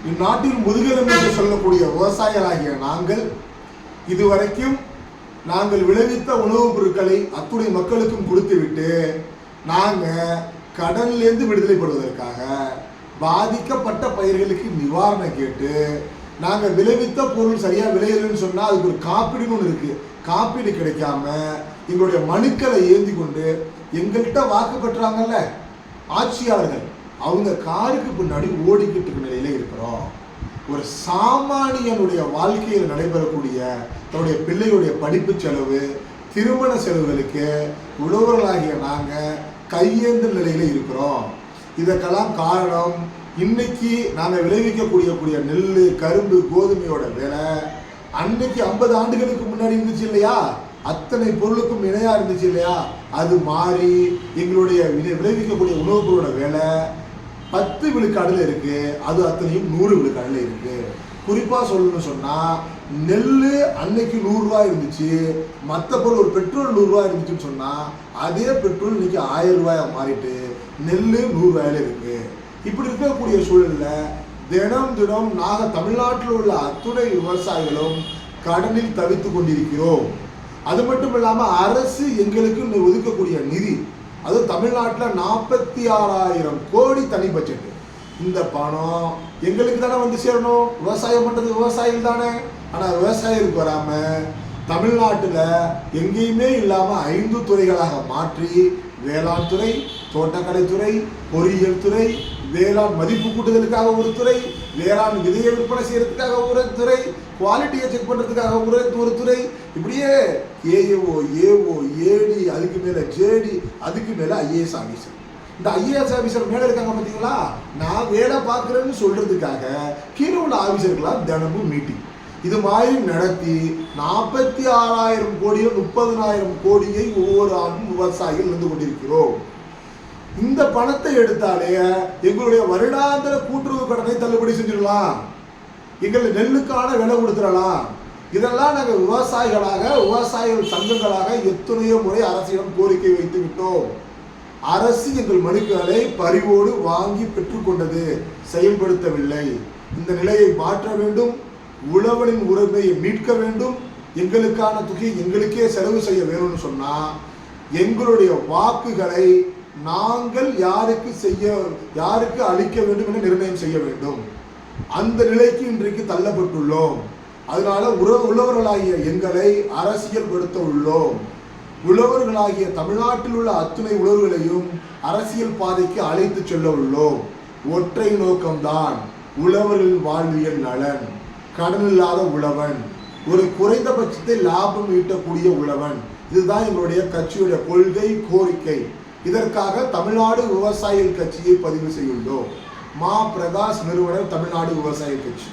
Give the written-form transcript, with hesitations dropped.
இந்நாட்டின் முதுகெலும்பு என்று சொல்லக்கூடிய விவசாயிகளாகிய நாங்கள் இதுவரைக்கும் நாங்கள் விளைவித்த உணவுப் பொருட்களை அத்துணை மக்களுக்கும் கொடுத்துவிட்டு நாங்கள் கடனிலேருந்து விடுதலைப்படுவதற்காக பாதிக்கப்பட்ட பயிர்களுக்கு நிவாரணம் கேட்டு நாங்கள் விளைவித்த பொருள் சரியாக விளையலன்னு சொன்னால் அதுக்கு ஒரு காப்பீடுன்னு ஒன்று இருக்குது. காப்பீடு கிடைக்காம எங்களுடைய மனுக்களை ஏந்தி கொண்டு எங்கள்கிட்ட வாக்கு பெற்றாங்கல்ல ஆட்சியாளர்கள், அவங்க காருக்கு பின்னாடி ஓடிக்கிட்டு இருக்க நிலையில இருக்கிறோம். ஒரு சாமானியனுடைய வாழ்க்கையில் நடைபெறக்கூடிய தன்னுடைய பிள்ளைகளுடைய படிப்பு செலவு, திருமண செலவுகளுக்கு உழவர்களாகிய நாங்கள் கையேந்த நிலையில இருக்கிறோம். இதற்கெல்லாம் காரணம் இன்னைக்கு நாங்கள் விளைவிக்கக்கூடிய நெல், கரும்பு, கோதுமையோட விலை அன்னைக்கு 50 ஆண்டுகளுக்கு முன்னாடி இருந்துச்சு இல்லையா, அத்தனை பொருளுக்கும் இணையா இருந்துச்சு இல்லையா, அது மாறி எங்களுடைய விளைவிக்கக்கூடிய உணவுப் பொருளோட விலை 10 விழுக்காடுல இருக்கு, அது அத்தனையும் 100 விழுக்காடுல இருக்கு. குறிப்பா சொல்லணும்னு சொன்னா நெல் அன்னைக்கு 100 ரூபாய் இருந்துச்சு, மற்ற பொருள் ஒரு பெட்ரோல் 100 ரூபாய் இருந்துச்சுன்னு சொன்னா அதே பெட்ரோல் இன்னைக்கு 1000 ரூபாயா மாறிட்டு நெல் 100 ரூபாயில இருக்கு. இப்படி இருக்கக்கூடிய சூழல்ல தினம் நாங்கள் தமிழ்நாட்டில் உள்ள அத்துணை விவசாயிகளும் கடனில் தவித்து கொண்டிருக்கிறோம். அது மட்டும் இல்லாம அரசு எங்களுக்கு ஒதுக்கக்கூடிய நிதி, அதுவும் தமிழ்நாட்டில் 46,000 கோடி தனி பட்ஜெட். இந்த பணம் எங்களுக்கு தானே வந்து சேரணும், விவசாயம் பண்றது விவசாயிகள் தானே. ஆனா விவசாயிகளுக்கு வராம தமிழ்நாட்டில் எங்கேயுமே இல்லாம 5 துறைகளாக மாற்றி வேளாண் துறை, தோட்டக்கலைத்துறை, பொறியியல் துறை, வேளாண் மதிப்பு கூட்டுதலுக்காக ஒரு துறை, வேளாண் விதையை விற்பனை செய்யறதுக்காக ஒரு துறை, குவாலிட்டியை செக் பண்றதுக்காக ஒரு துறை, இப்படியே ஏஏஓ, ஏஓ, ஏடி, அதுக்கு மேல ஜேடி, அதுக்கு மேல ஐஏஎஸ் ஆபீசர். இந்த ஐஏஎஸ் ஆபீசர் மேல இருக்காங்க பாத்தீங்களா, நான் வேலை பார்க்கிறேன்னு சொல்றதுக்காக கீழே உள்ள ஆபீசர்களாம் தினமும் மீட்டிங் இது மாதிரி நடத்தி 46,000 கோடியோ 30,000 கோடியை ஒவ்வொரு ஆண்டும் விவசாயிகள் இருந்து கொண்டிருக்கிறோம். இந்த பணத்தை எடுத்தாலே எங்களுடைய வருடாந்திர கூட்டுறவு கடனை தள்ளுபடி செஞ்சிடலாம், எங்கள் நெல்லுக்கான விலை கொடுத்துடலாம். இதெல்லாம் நாங்கள் விவசாயிகளாக, விவசாயிகள் சங்கங்களாக எத்தனையோ முறை அரசிடம் கோரிக்கை வைத்து விட்டோம். அரசு எங்கள் மனுக்களை பறிவோடு வாங்கி பெற்றுக்கொண்டது, செயல்படுத்தவில்லை. இந்த நிலையை மாற்ற வேண்டும், உழவனின் உரிமையை மீட்க வேண்டும், எங்களுக்கான தொகை எங்களுக்கே செலவு செய்ய வேணும்னு சொன்னா எங்களுடைய வாக்குகளை நாங்கள் யாருக்கு அளிக்க வேண்டும் என நிர்ணயம் செய்ய வேண்டும். அந்த நிலைக்கு இன்றைக்கு தள்ளப்பட்டுள்ளோம். அதனால உழவர்களாகிய எங்களை அரசியல் படுத்த உள்ளோம். உழவர்களாகிய தமிழ்நாட்டில் உள்ள அத்துணை உழவர்களையும் அரசியல் பாதைக்கு அழைத்து செல்ல உள்ளோம். ஒற்றை நோக்கம்தான், உழவர்களின் வாழ்வியல் நலன், கடன் இல்லாத உழவன், ஒரு குறைந்தபட்சத்தை லாபம் ஈட்டக்கூடிய உழவன். இதுதான் எங்களுடைய கட்சியுடைய கொள்கை, கோரிக்கை. இதற்காக தமிழ்நாடு விவசாயிகள் கட்சியை பதிவு செய்துள்ளோம். மா பிரகாஷ் நிறுவனர், தமிழ்நாடு விவசாயிகள் கட்சி.